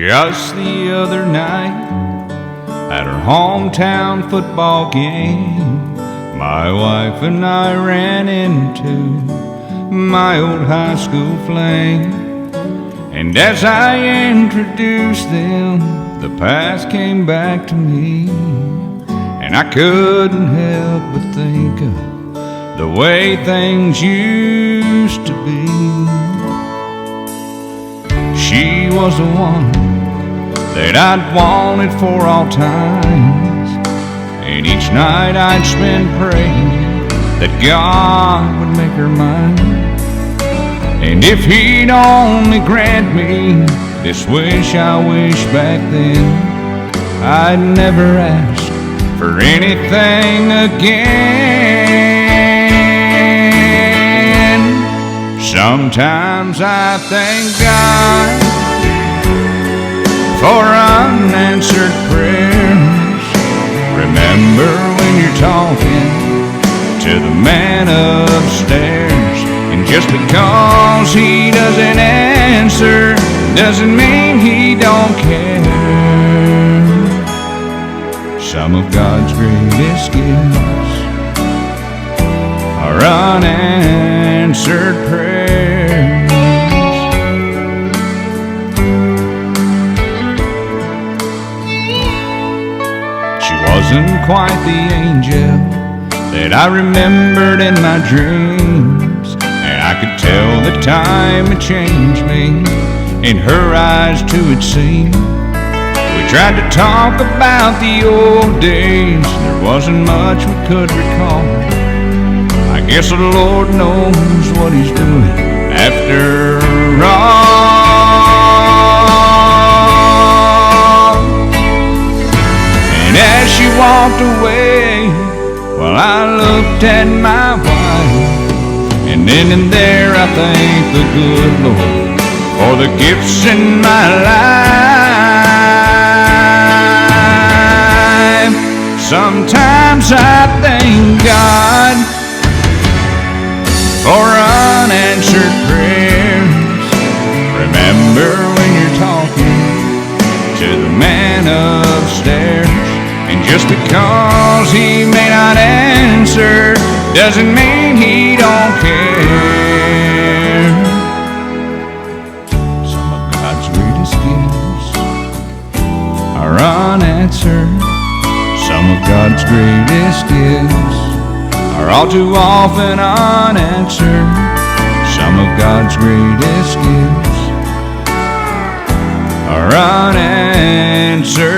Just the other night, at our hometown football game, my wife and I ran into my old high school flame. And as I introduced them, the past came back to me, and I couldn't help but think of the way things used to be. She was the one that I'd wanted for all times, and each night I'd spend praying that God would make her mine. And if He'd only grant me this wish I wish back then, I'd never ask for anything again. Sometimes I thank God for unanswered prayers. Remember when you're talking to the man upstairs, and just because he doesn't answer doesn't mean he don't care. Some of God's greatest gifts are unanswered prayers. Wasn't quite the angel that I remembered in my dreams, and I could tell the time had changed me. In her eyes too it seemed. We tried to talk about the old days, there wasn't much we could recall. I guess the Lord knows what He's doing after all. As she walked away, well, I looked at my wife, and then and there I thank the good Lord for the gifts in my life. Sometimes I thank God for unanswered prayers. Remember when you're talking to the man upstairs, and just because he may not answer doesn't mean he don't care. Some of God's greatest gifts are unanswered. Some of God's greatest gifts are all too often unanswered. Some of God's greatest gifts are unanswered